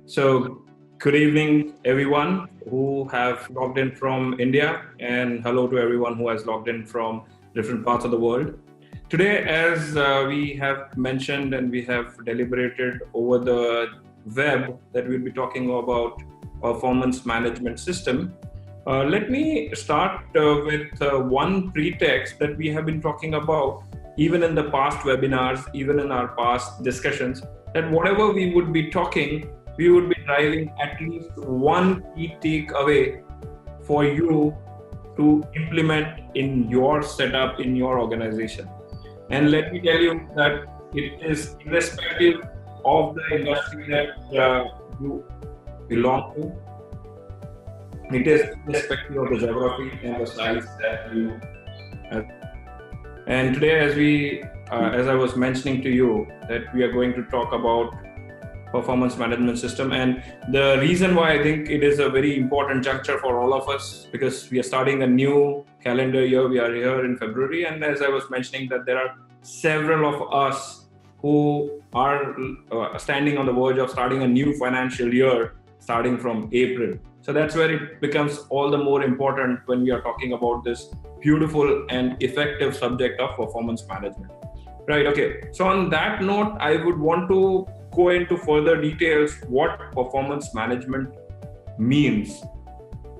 So, good evening, everyone who have logged in from India, and hello to everyone who has logged in from different parts of the world. Today, as we have mentioned and we have deliberated over the web, that we'll be talking about performance management system. Let me start with one pretext that we have been talking about even in the past webinars, even in our past discussions, that whatever we would be talking, we would be driving at least one key takeaway for you to implement in your setup, in your organization. And let me tell you that it is irrespective of the industry that you belong to. It is irrespective of the geography and the size that you have. And today, as I was mentioning to you, that we are going to talk about performance management system. And the reason why I think it is a very important juncture for all of us, because we are starting a new calendar year. We are here in February. And as I was mentioning, that there are several of us who are standing on the verge of starting a new financial year starting from April. So that's where it becomes all the more important when we are talking about this beautiful and effective subject of performance management. Right, okay. So on that note, I would want to go into further details what performance management means.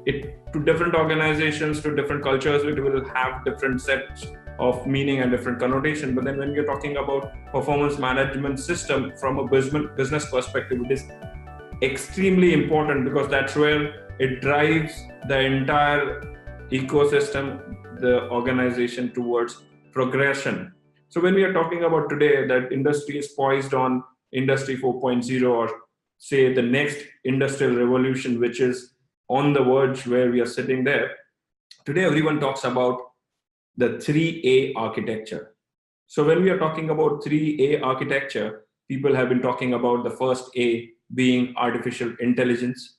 It to different organizations, to different cultures, it will have different sets of meaning and different connotation. But then when you're talking about performance management system from a business perspective, it is extremely important because that's where it drives the entire ecosystem, the organization towards progression. So when we are talking about today that industry is poised on Industry 4.0, or say the next industrial revolution, which is on the verge where we are sitting there, today everyone talks about the 3A architecture. So when we are talking about 3A architecture, people have been talking about the first A being artificial intelligence.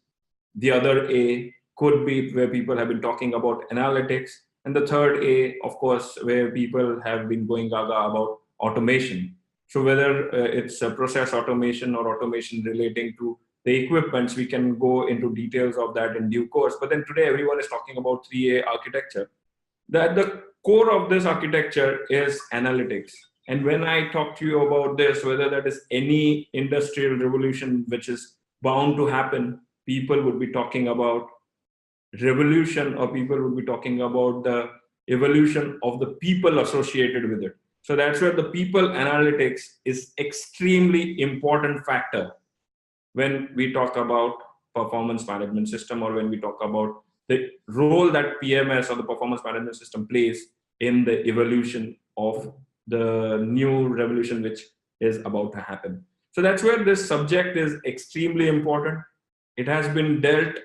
The other A could be where people have been talking about analytics. And the third A, of course, where people have been going gaga about automation. So whether it's a process automation or automation relating to the equipments, we can go into details of that in due course. But then today, everyone is talking about 3A architecture. That the core of this architecture is analytics. And when I talk to you about this, whether that is any industrial revolution which is bound to happen, people would be talking about revolution, or people would be talking about the evolution of the people associated with it. So that's where the people analytics is extremely important factor when we talk about performance management system, or when we talk about the role that PMS or the performance management system plays in the evolution of the new revolution which is about to happen. So that's where this subject is extremely important. It has been dealt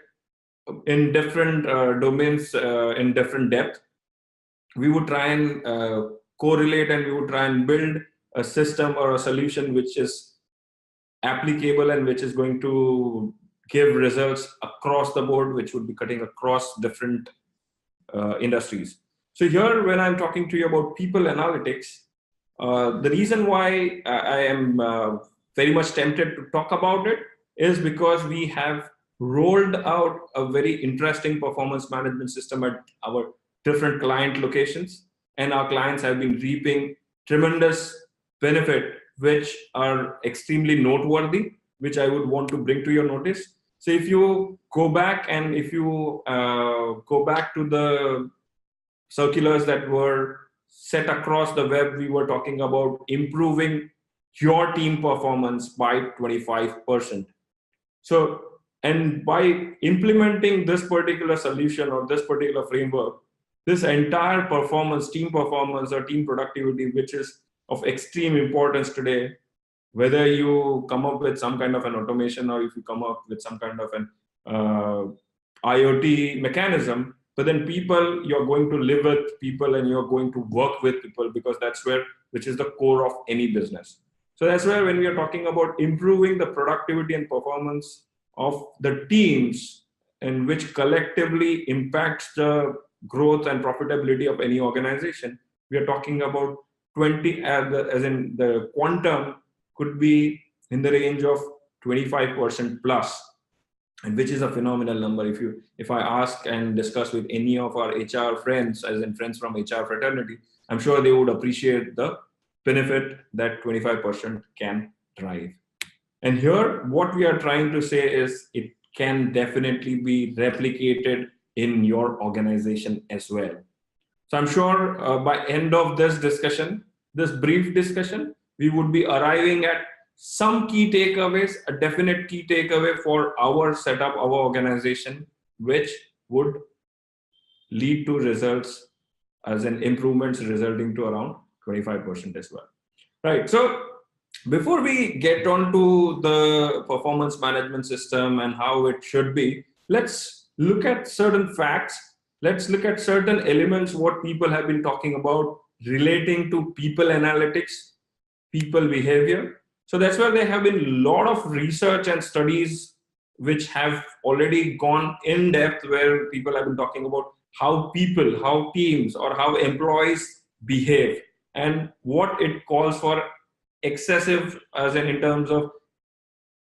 in different domains in different depth. We would try and correlate, and we would try and build a system or a solution which is applicable and which is going to give results across the board, which would be cutting across different industries. So here, when I'm talking to you about people analytics, the reason why I am very much tempted to talk about it is because we have rolled out a very interesting performance management system at our different client locations, and our clients have been reaping tremendous benefit, which are extremely noteworthy, which I would want to bring to your notice. So if you go back, and if you go back to the circulars that were set across the web, we were talking about improving your team performance by 25%. So, and by implementing this particular solution or this particular framework, this entire performance, team performance or team productivity, which is of extreme importance today, whether you come up with some kind of an automation, or if you come up with some kind of an IoT mechanism, but then people, you're going to live with people and you're going to work with people, because that's where, which is the core of any business. So that's where, when we are talking about improving the productivity and performance of the teams, and which collectively impacts the growth and profitability of any organization, we are talking about 20, as in the quantum could be in the range of 25% plus, and which is a phenomenal number. If I ask and discuss with any of our HR friends, as in friends from HR fraternity, I'm sure they would appreciate the benefit that 25% can drive. And here, what we are trying to say is it can definitely be replicated in your organization as well. So I'm sure by end of this discussion, this brief discussion, we would be arriving at some key takeaways, a definite key takeaway for our setup, our organization, which would lead to results as in improvements resulting to around 25% as well. Right. So before we get on to the performance management system and how it should be, let's look at certain facts. Let's look at certain elements, what people have been talking about relating to people analytics, people behavior. So that's where there have been a lot of research and studies which have already gone in depth, where people have been talking about how people, how teams, or how employees behave and what it calls for excessive, as in terms of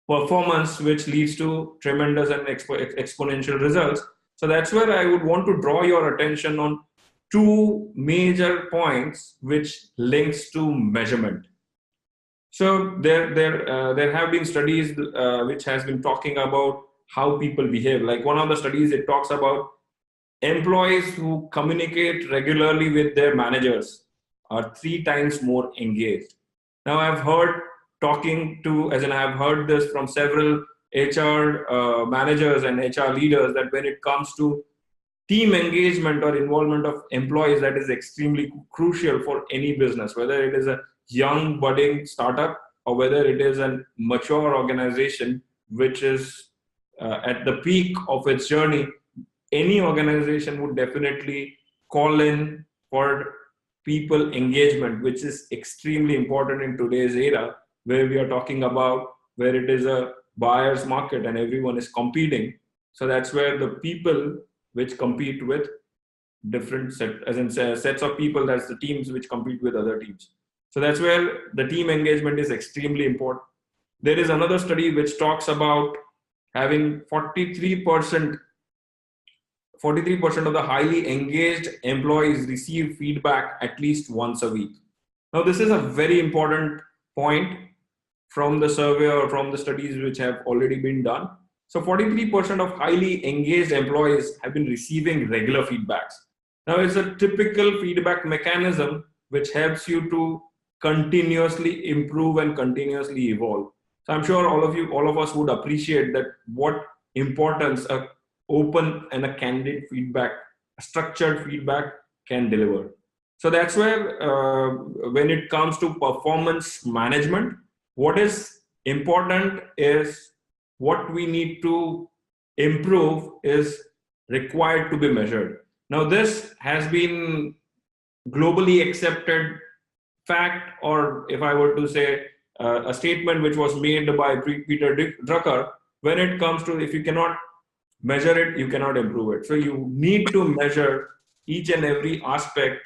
performance, which leads to tremendous and exponential results. So that's where I would want to draw your attention on two major points which links to measurement. So there have been studies which has been talking about how people behave. Like one of the studies, it talks about employees who communicate regularly with their managers are 3 times more engaged. Now I've heard I've heard this from several HR managers and HR leaders, that when it comes to team engagement or involvement of employees, that is extremely crucial for any business, whether it is a young budding startup or whether it is a mature organization which is at the peak of its journey. Any organization would definitely call in for people engagement, which is extremely important in today's era, where we are talking about where it is a buyer's market and everyone is competing. So that's where the people which compete with different sets of people, that's the teams which compete with other teams. So that's where the team engagement is extremely important. There is another study which talks about having 43% of the highly engaged employees receive feedback at least once a week. Now, this is a very important point from the survey or from the studies which have already been done. So 43% of highly engaged employees have been receiving regular feedbacks. Now, it's a typical feedback mechanism which helps you to continuously improve and continuously evolve. So I'm sure all of us would appreciate that what importance a open and a candid feedback, a structured feedback can deliver. So that's where when it comes to performance management, what is important is what we need to improve is required to be measured. Now, this has been globally accepted fact, or if I were to say a statement which was made by Peter Drucker, when it comes to if you cannot measure it, you cannot improve it. So you need to measure each and every aspect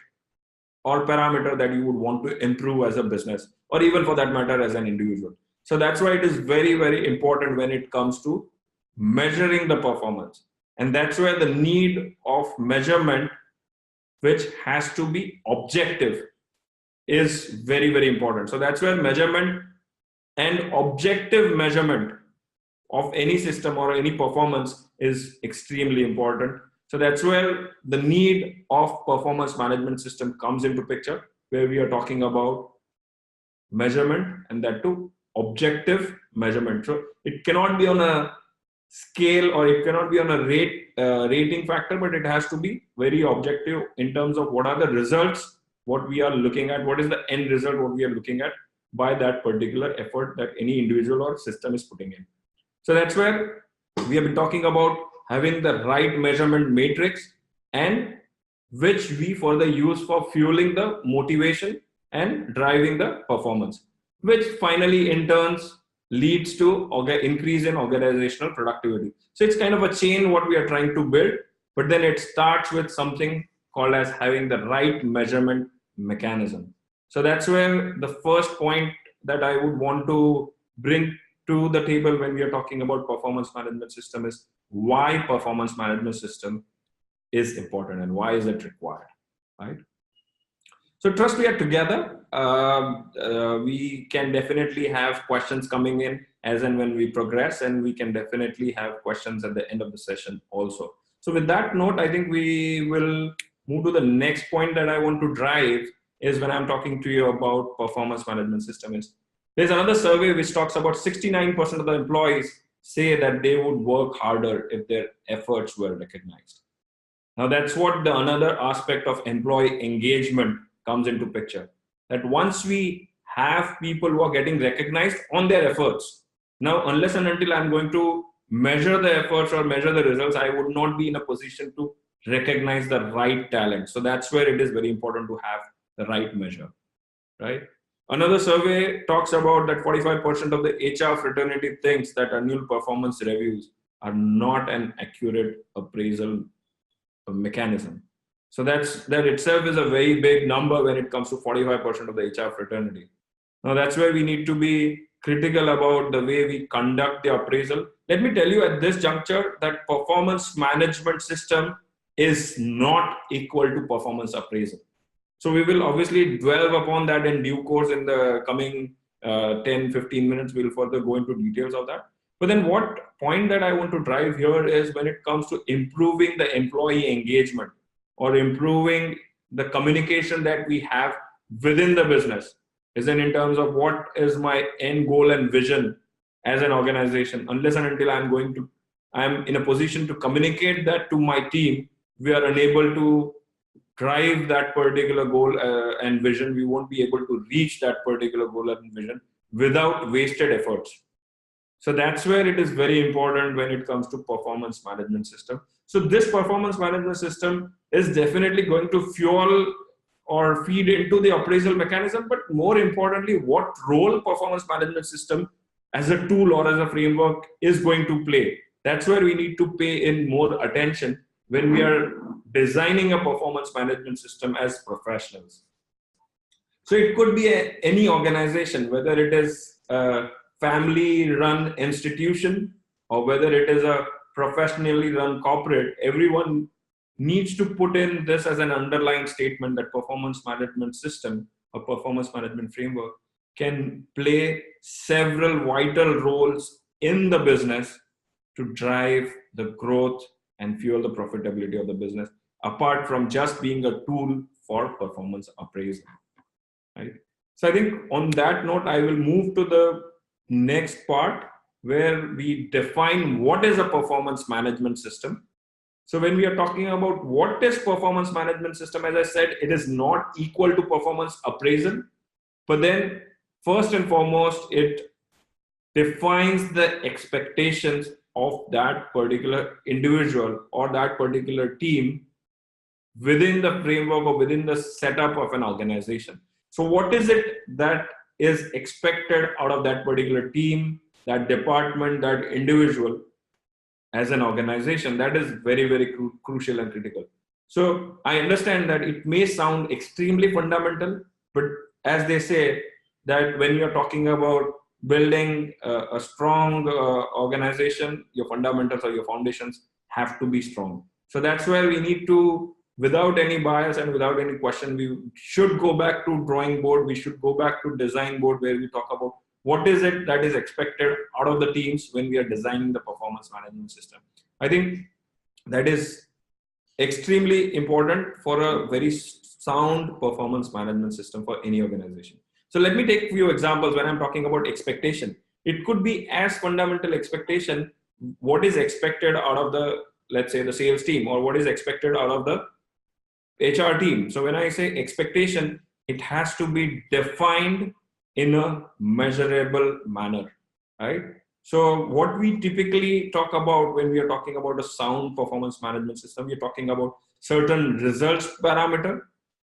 or parameter that you would want to improve as a business, or even for that matter as an individual. So that's why it is very, very important when it comes to measuring the performance. And that's where the need of measurement, which has to be objective, is very, very important. So that's where measurement and objective measurement of any system or any performance is extremely important. So that's where the need of performance management system comes into picture, where we are talking about measurement, and that too objective measurement. So it cannot be on a scale or it cannot be on a rating factor, but it has to be very objective in terms of what are the results, what we are looking at, what is the end result, what we are looking at by that particular effort that any individual or system is putting in. So that's where we have been talking about having the right measurement matrix, and which we further use for fueling the motivation and driving the performance, which finally in turns leads to increase in organizational productivity. So it's kind of a chain what we are trying to build, but then it starts with something called as having the right measurement mechanism. So that's where the first point that I would want to bring to the table when we are talking about performance management system is why performance management system is important and why is it required, right? So trust we are together. We can definitely have questions coming in as and when we progress, and we can definitely have questions at the end of the session also. So with that note, I think we will move to the next point that I want to drive is when I'm talking to you about performance management system is there's another survey which talks about 69% of the employees say that they would work harder if their efforts were recognized. Now that's what the another aspect of employee engagement comes into picture. That once we have people who are getting recognized on their efforts, now unless and until I'm going to measure the efforts or measure the results, I would not be in a position to recognize the right talent. So that's where it is very important to have the right measure, right? Another survey talks about that 45% of the HR fraternity thinks that annual performance reviews are not an accurate appraisal mechanism. So that itself is a very big number when it comes to 45% of the HR fraternity. Now that's where we need to be critical about the way we conduct the appraisal. Let me tell you at this juncture that performance management system is not equal to performance appraisal. So we will obviously dwell upon that in due course in the coming 10-15 minutes. We'll further go into details of that. But then what point that I want to drive here is when it comes to improving the employee engagement or improving the communication that we have within the business is in terms of what is my end goal and vision as an organization. Unless and until I'm in a position to communicate that to my team, we are unable to drive that particular goal and vision. We won't be able to reach that particular goal and vision without wasted efforts. So that's where it is very important when it comes to performance management system. So this performance management system is definitely going to fuel or feed into the appraisal mechanism, but more importantly, what role performance management system as a tool or as a framework is going to play. That's where we need to pay in more attention when we are designing a performance management system as professionals. So it could be any organization, whether it is a family-run institution or whether it is a professionally run corporate, everyone needs to put in this as an underlying statement that performance management system or performance management framework can play several vital roles in the business to drive the growth and fuel the profitability of the business, apart from just being a tool for performance appraisal, right? So I think on that note, I will move to the next part where we define what is a performance management system. So when we are talking about what is performance management system, as I said, it is not equal to performance appraisal, but then first and foremost, it defines the expectations of that particular individual or that particular team within the framework or within the setup of an organization. So what is it that is expected out of that particular team, that department, that individual as an organization? That is very, very crucial and critical. So I understand that it may sound extremely fundamental, but as they say that when you're talking about building a strong organization, your fundamentals or your foundations have to be strong. So that's where we need to, without any bias and without any question, we should go back to drawing board. We should go back to design board where we talk about what is it that is expected out of the teams when we are designing the performance management system. I think that is extremely important for a very sound performance management system for any organization. So let me take a few examples when I'm talking about expectation. It could be as fundamental expectation, what is expected out of the, let's say, the sales team, or what is expected out of the HR team. So when I say expectation, it has to be defined in a measurable manner, right? So what we typically talk about when we are talking about a sound performance management system, we're talking about certain results parameter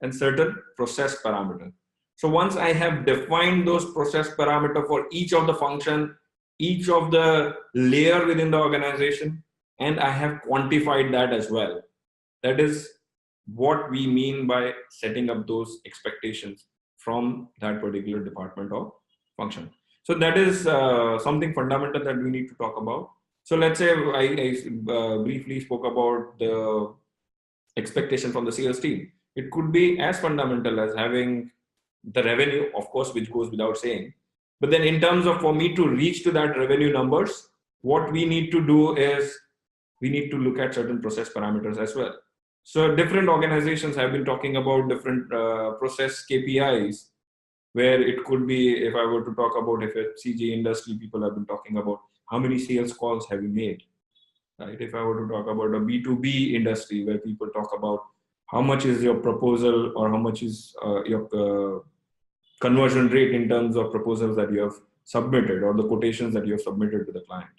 and certain process parameter. So once I have defined those process parameter for each of the function, each of the layer within the organization, and I have quantified that as well, that is what we mean by setting up those expectations from that particular department or function. So that is something fundamental that we need to talk about. So let's say I briefly spoke about the expectation from the sales team. It could be as fundamental as having the revenue, of course, which goes without saying. But then in terms of for me to reach to that revenue numbers, what we need to do is we need to look at certain process parameters as well. So different organizations have been talking about different process KPIs, where it could be, if I were to talk about FMCG industry, people have been talking about how many sales calls have you made, right? If I were to talk about a B2B industry, where people talk about how much is your proposal or how much is your conversion rate in terms of proposals that you have submitted or the quotations that you have submitted to the client,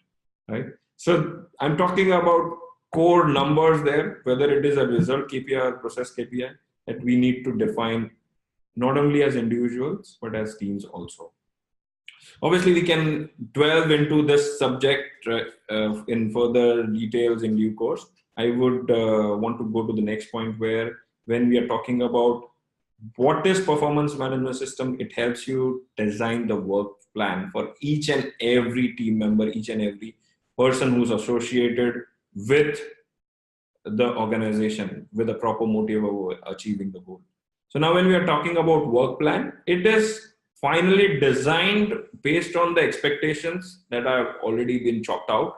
right? So I'm talking about core numbers there, whether it is a result KPI or process KPI, that we need to define not only as individuals, but as teams also. Obviously, we can delve into this subject in further details in due course. I would want to go to the next point, where when we are talking about what is performance management system, it helps you design the work plan for each and every team member, each and every person who's associated with the organization with a proper motive of achieving the goal. So now when we are talking about work plan, it is finally designed based on the expectations that have already been chalked out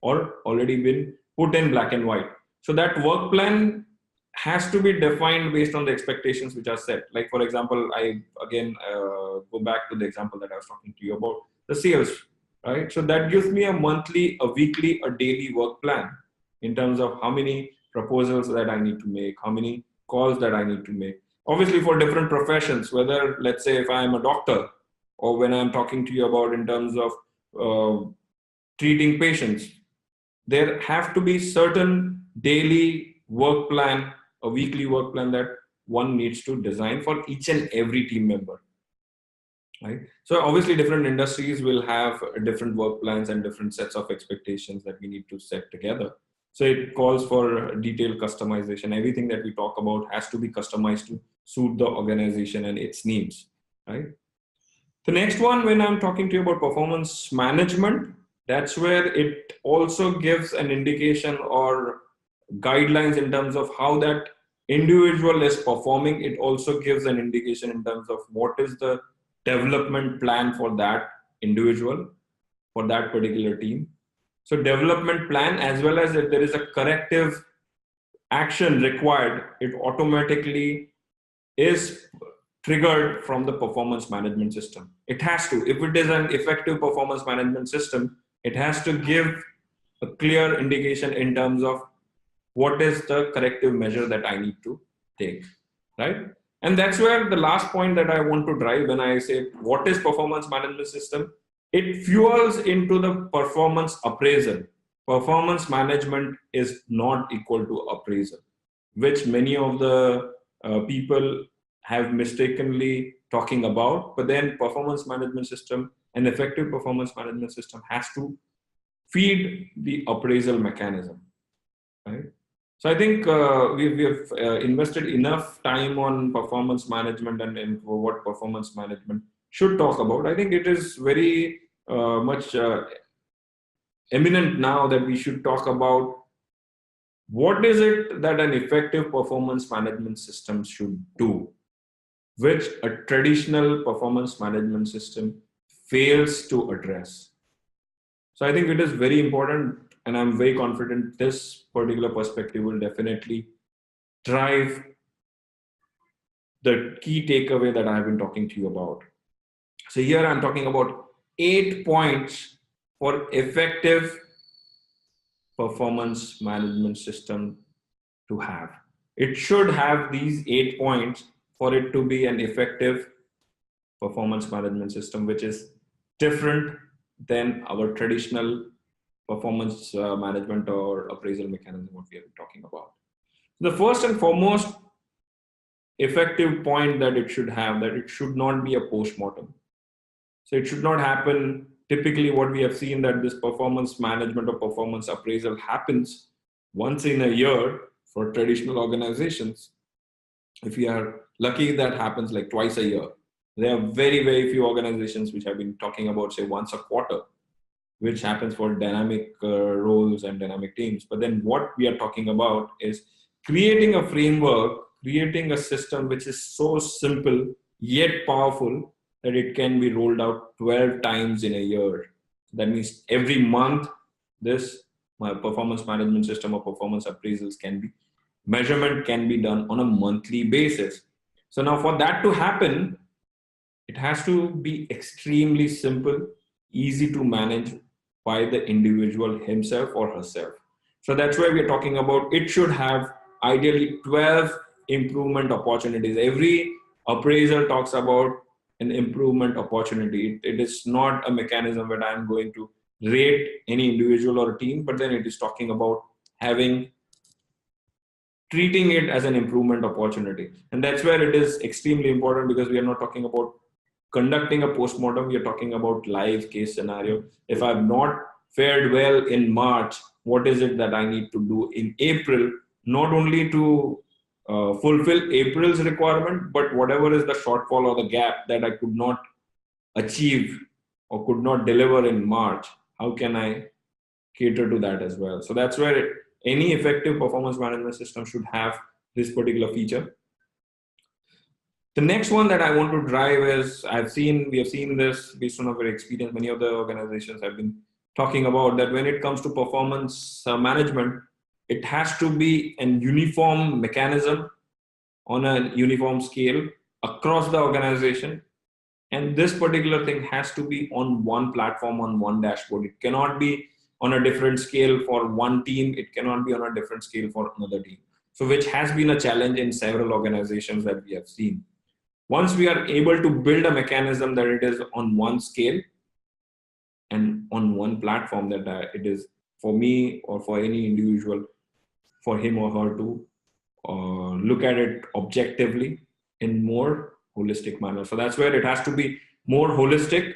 or already been put in black and white. So that work plan has to be defined based on the expectations which are set. Like, for example, I again go back to the example that I was talking to you about, the sales, right? So that gives me a monthly, a weekly, a daily work plan in terms of how many proposals that I need to make, how many calls that I need to make. Obviously, for different professions, whether, let's say, if I'm a doctor, or when I'm talking to you about in terms of treating patients, there have to be certain daily work plan, a weekly work plan that one needs to design for each and every team member, right? So obviously different industries will have different work plans and different sets of expectations that we need to set together. So it calls for detailed customization. Everything that we talk about has to be customized to suit the organization and its needs, right? The next one, when I'm talking to you about performance management, that's where it also gives an indication or guidelines in terms of how that individual is performing. It also gives an indication in terms of what is the development plan for that individual, for that particular team. So development plan, as well as if there is a corrective action required, it automatically is triggered from the performance management system. It has to. If it is an effective performance management system, it has to give a clear indication in terms of what is the corrective measure that I need to take, right? And that's where the last point that I want to drive when I say what is performance management system, it fuels into the performance appraisal. Performance management is not equal to appraisal, which many of the people have mistakenly talking about. But then performance management system, an effective performance management system, has to feed the appraisal mechanism, right? So I think we've invested enough time on performance management and what performance management should talk about. I think it is very much eminent now that we should talk about what is it that an effective performance management system should do, which a traditional performance management system fails to address. So I think it is very important, and I'm very confident this particular perspective will definitely drive the key takeaway that I have been talking to you about. So here I'm talking about 8 points for effective performance management system to have. It should have these 8 points for it to be an effective performance management system, which is different than our traditional performance management or appraisal mechanism, what we have been talking about. The first and foremost effective point that it should have, that it should not be a post-mortem. So it should not happen. Typically what we have seen that this performance management or performance appraisal happens once in a year for traditional organizations. If we are lucky, that happens like twice a year. There are very, very few organizations which have been talking about, say, once a quarter, which happens for dynamic roles and dynamic teams. But then what we are talking about is creating a framework, creating a system which is so simple yet powerful that it can be rolled out 12 times in a year. That means every month, this my performance management system or performance appraisals can be, measurement can be done on a monthly basis. So now for that to happen, it has to be extremely simple, easy to manage by the individual himself or herself. So that's why we're talking about it should have ideally 12 improvement opportunities. Every appraiser talks about an improvement opportunity. It is not a mechanism that I'm going to rate any individual or team, but then it is talking about having treating it as an improvement opportunity. And that's where it is extremely important, because we are not talking about conducting a postmortem, we are talking about live case scenario. If I've not fared well in March, what is it that I need to do in April, not only to fulfill April's requirement, but whatever is the shortfall or the gap that I could not achieve or could not deliver in March, how can I cater to that as well? So that's where any effective performance management system should have this particular feature. The next one that I want to drive is we have seen this based on our experience. Many of the organizations have been talking about that when it comes to performance management, it has to be an uniform mechanism on a uniform scale across the organization. And this particular thing has to be on one platform, on one dashboard. It cannot be on a different scale for one team. It cannot be on a different scale for another team. So which has been a challenge in several organizations that we have seen. Once we are able to build a mechanism that it is on one scale and on one platform, that it is for me or for any individual, for him or her to look at it objectively in more holistic manner. So that's where it has to be more holistic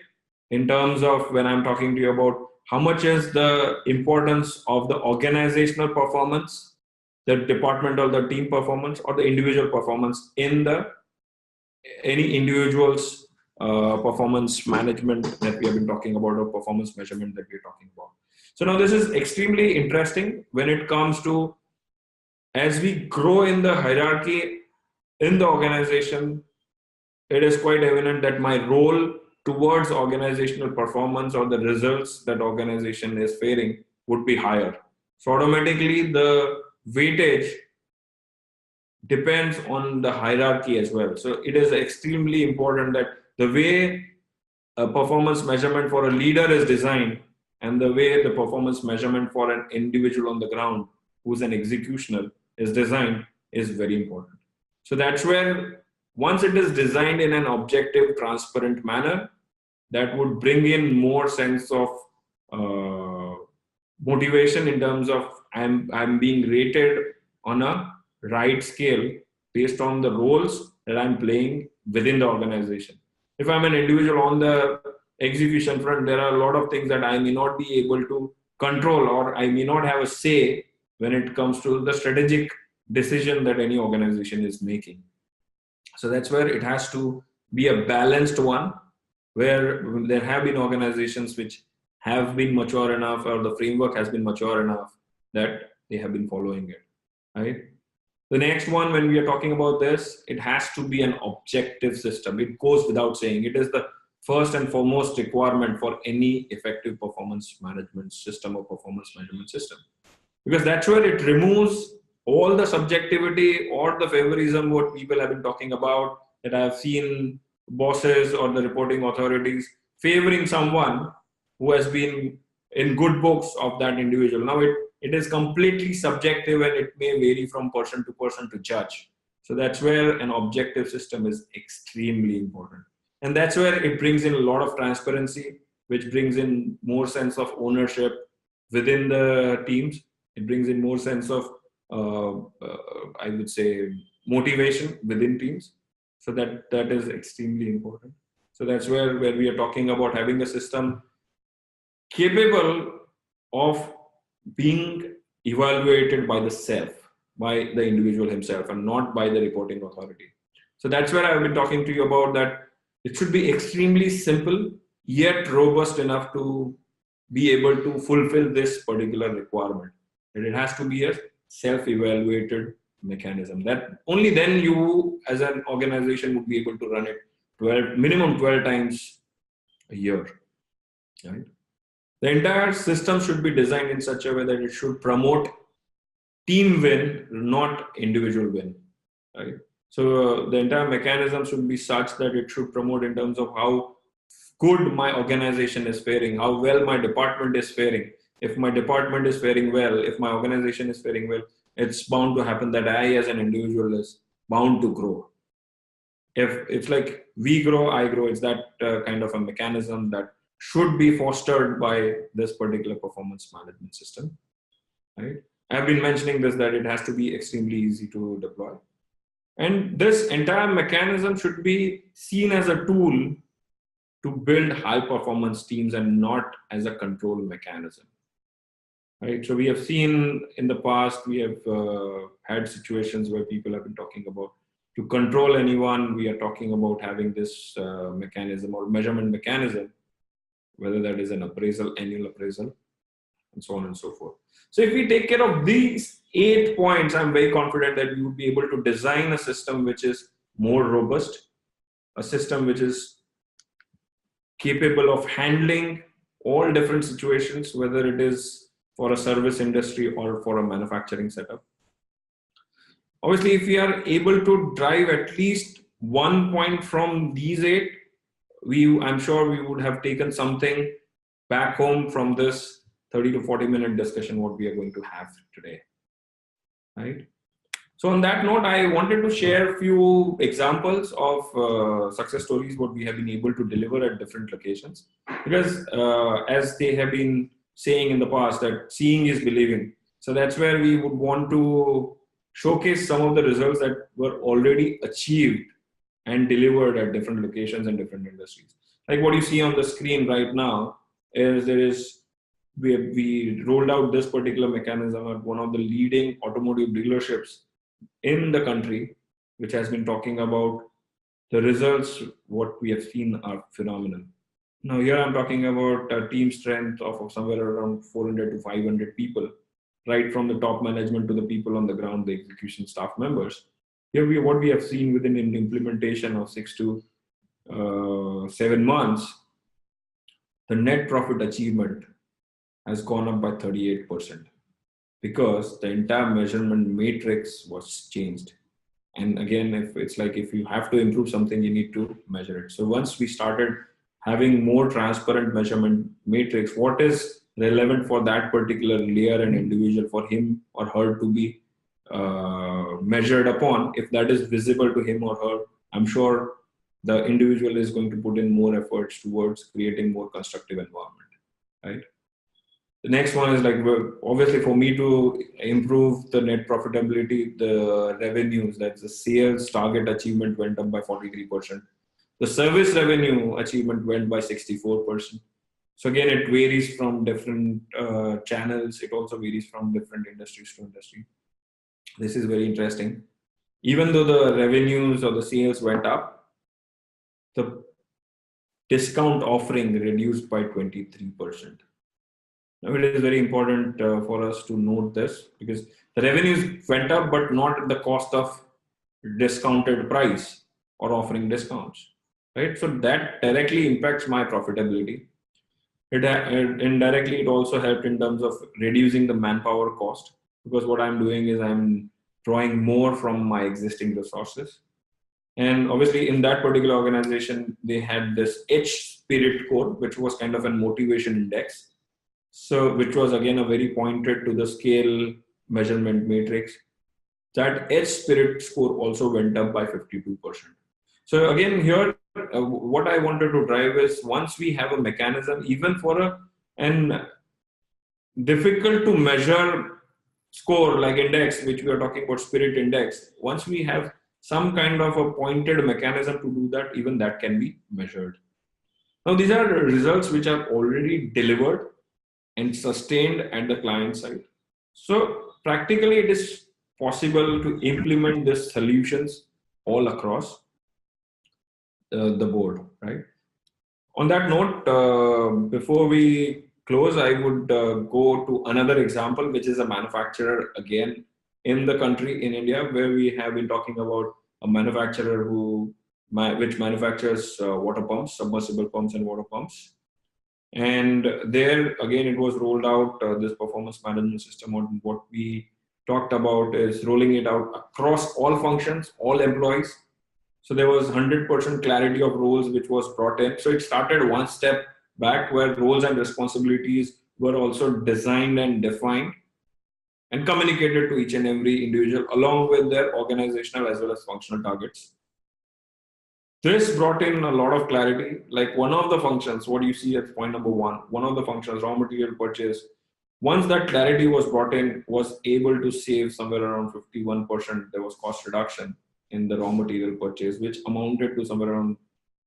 in terms of when I'm talking to you about how much is the importance of the organizational performance, the department or the team performance, or the individual performance in the any individual's performance management that we have been talking about, or performance measurement that we're talking about. So now this is extremely interesting when it comes to, as we grow in the hierarchy in the organization, it is quite evident that my role towards organizational performance or the results that organization is faring would be higher. So automatically the weightage depends on the hierarchy as well. So it is extremely important that the way a performance measurement for a leader is designed and the way the performance measurement for an individual on the ground who's an executioner is designed is very important. So that's where once it is designed in an objective, transparent manner, that would bring in more sense of motivation in terms of I'm being rated on a right scale based on the roles that I'm playing within the organization. If I'm an individual on the execution front, there are a lot of things that I may not be able to control, or I may not have a say when it comes to the strategic decision that any organization is making. So that's where it has to be a balanced one, where there have been organizations which have been mature enough, or the framework has been mature enough that they have been following it, right? The next one, when we are talking about this, it has to be an objective system. It goes without saying. It is the first and foremost requirement for any effective performance management system or performance management system. Because that's where it removes all the subjectivity or the favorism what people have been talking about, that I have seen bosses or the reporting authorities favoring someone who has been in good books of that individual. Now it is completely subjective and it may vary from person to judge. So that's where an objective system is extremely important. And that's where it brings in a lot of transparency, which brings in more sense of ownership within the teams. It brings in more sense of, I would say, motivation within teams. So that is extremely important. So that's where we are talking about having a system capable of being evaluated by the self, by the individual himself, and not by the reporting authority. So that's where I've been talking to you about that. It should be extremely simple, yet robust enough to be able to fulfill this particular requirement. And it has to be a self-evaluated mechanism. That only then you, as an organization, would be able to run it 12, minimum 12 times a year. Right? The entire system should be designed in such a way that it should promote team win, not individual win. Right? So the entire mechanism should be such that it should promote in terms of how good my organization is faring, how well my department is faring. If my department is faring well, if my organization is faring well, it's bound to happen that I as an individual is bound to grow. If it's like we grow, I grow, it's that kind of a mechanism that should be fostered by this particular performance management system. Right? I've been mentioning this, that it has to be extremely easy to deploy. And this entire mechanism should be seen as a tool to build high performance teams and not as a control mechanism. Right? So we have seen in the past, we have had situations where people have been talking about to control anyone, we are talking about having this mechanism or measurement mechanism, whether that is an appraisal, annual appraisal, and so on and so forth. So if we take care of these 8 points, I'm very confident that we would be able to design a system which is more robust, a system which is capable of handling all different situations, whether it is for a service industry or for a manufacturing setup. Obviously, if we are able to drive at least 1 point from these 8, I'm sure we would have taken something back home from this 30 to 40 minute discussion what we are going to have today. Right? So on that note, I wanted to share a few examples of success stories what we have been able to deliver at different locations. Because as they have been saying in the past, that seeing is believing. So that's where we would want to showcase some of the results that were already achieved and delivered at different locations and different industries. Like what you see on the screen right now is we rolled out this particular mechanism at one of the leading automotive dealerships in the country, which has been talking about the results. What we have seen are phenomenal. Now here I'm talking about a team strength of somewhere around 400 to 500 people, right from the top management to the people on the ground, the execution staff members. Here what we have seen within an implementation of 6 to 7 months, the net profit achievement has gone up by 38% because the entire measurement matrix was changed. And again, if you have to improve something, you need to measure it. So once we started having more transparent measurement matrix, what is relevant for that particular layer and individual, for him or her to be measured upon, if that is visible to him or her, I'm sure the individual is going to put in more efforts towards creating more constructive environment, right? The next one is obviously for me to improve the net profitability, the revenues, that's the sales target achievement went up by 43%. The service revenue achievement went by 64%. So again, it varies from different channels. It also varies from different industries to industry. This is very interesting. Even though the revenues or the sales went up, the discount offering reduced by 23%. Now, it is very important for us to note this because the revenues went up, but not at the cost of discounted price or offering discounts, right? So that directly impacts my profitability. Indirectly, it also helped in terms of reducing the manpower cost, because what I'm doing is I'm drawing more from my existing resources. And obviously in that particular organization, they had this H spirit score, which was kind of a motivation index. So which was again a very pointed to the scale measurement matrix. That H spirit score also went up by 52%. So again here, what I wanted to drive is once we have a mechanism, even for an difficult to measure score like index, which we are talking about spirit index, once we have some kind of a pointed mechanism to do that, even that can be measured. Now these are results which are already delivered and sustained at the client side. So practically it is possible to implement these solutions all across. the board, right? On that note, before we close, I would go to another example, which is a manufacturer again in the country, in India, where we have been talking about a manufacturer which manufactures water pumps, submersible pumps, and water pumps. And there again, it was rolled out this performance management system. On what we talked about is rolling it out across all functions, all employees. So there was 100% clarity of roles which was brought in. So it started one step back where roles and responsibilities were also designed and defined and communicated to each and every individual along with their organizational as well as functional targets. This brought in a lot of clarity. Like one of the functions, what you see at point number one of the functions, raw material purchase, once that clarity was brought in, was able to save somewhere around 51%. There was cost reduction in the raw material purchase, which amounted to somewhere around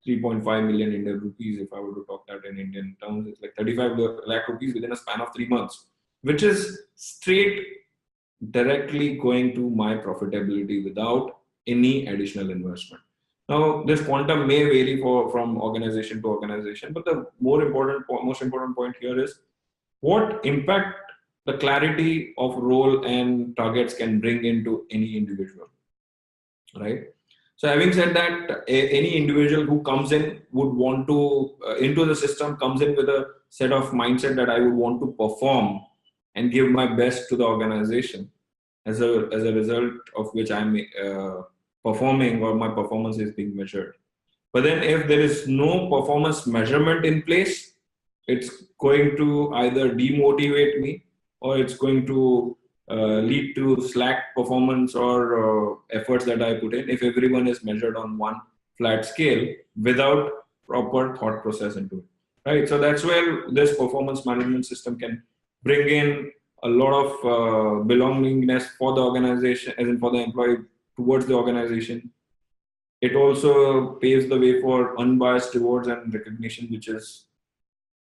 3.5 million Indian rupees. If I were to talk that in Indian terms, it's like 35 lakh rupees within a span of 3 months, which is straight directly going to my profitability without any additional investment. Now, this quantum may vary from organization to organization, but the most important point here is what impact the clarity of role and targets can bring into any individual, right? So having said that, any individual who comes in would want to into the system comes in with a set of mindset that I would want to perform and give my best to the organization, as a result of which I'm performing or my performance is being measured. But then if there is no performance measurement in place, it's going to either demotivate me or it's going to lead to slack performance or efforts that I put in if everyone is measured on one flat scale without proper thought process into it, right? So that's where this performance management system can bring in a lot of belongingness for the organization, as in for the employee towards the organization. It also paves the way for unbiased rewards and recognition, which is,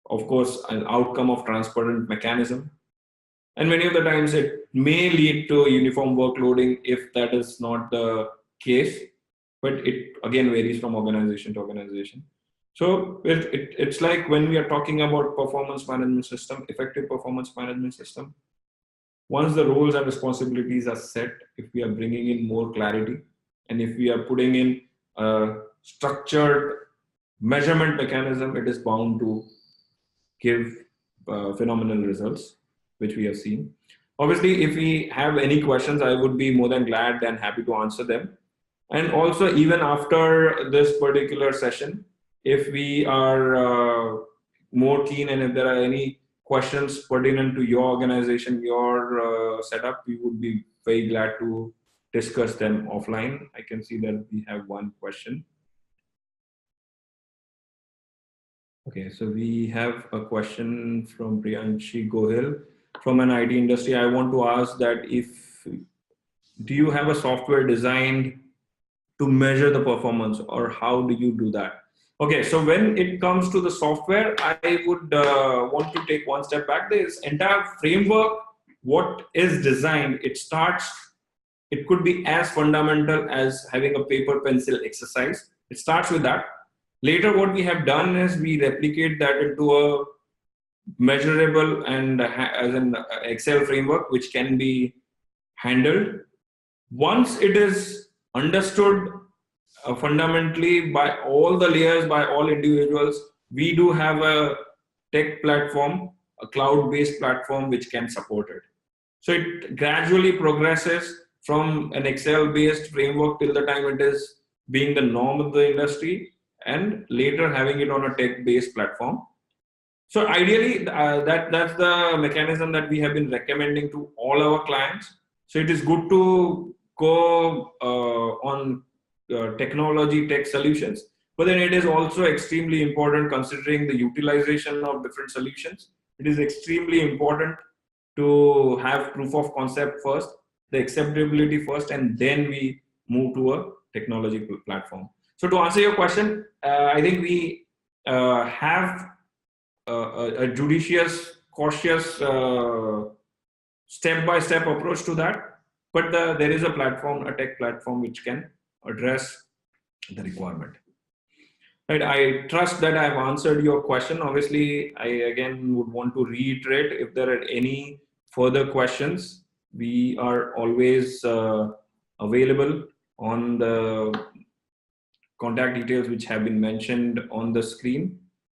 of course, an outcome of transparent mechanism. And many of the times it may lead to uniform workloading if that is not the case, but it again varies from organization to organization. So it's like when we are talking about performance management system, effective performance management system, once the roles and responsibilities are set, if we are bringing in more clarity and if we are putting in a structured measurement mechanism, it is bound to give phenomenal results, which we have seen. Obviously, if we have any questions, I would be more than glad and happy to answer them. And also, even after this particular session, if we are more keen and if there are any questions pertinent to your organization, your setup, we would be very glad to discuss them offline. I can see that we have one question. Okay, so we have a question from Priyanshi Gohil from an IT industry. I want to ask that do you have a software designed to measure the performance, or how do you do that? Okay, so when it comes to the software, I would want to take one step back. This entire framework, what is designed, it could be as fundamental as having a paper pencil exercise. It starts with that. Later, what we have done is we replicate that into a measurable and as an Excel framework, which can be handled. Once it is understood fundamentally by all the layers, by all individuals, we do have a tech platform, a cloud-based platform which can support it. So it gradually progresses from an Excel-based framework till the time it is being the norm of the industry, and later having it on a tech-based platform. So ideally, that's the mechanism that we have been recommending to all our clients. So it is good to go on technology, tech solutions, but then it is also extremely important, considering the utilization of different solutions. It is extremely important to have proof of concept first, the acceptability first, and then we move to a technology platform. So to answer your question, I think we have a judicious, cautious, step-by-step approach to that. But there is a platform, a tech platform, which can address the requirement. Right. I trust that I've answered your question. Obviously, I again would want to reiterate if there are any further questions, we are always available on the contact details which have been mentioned on the screen.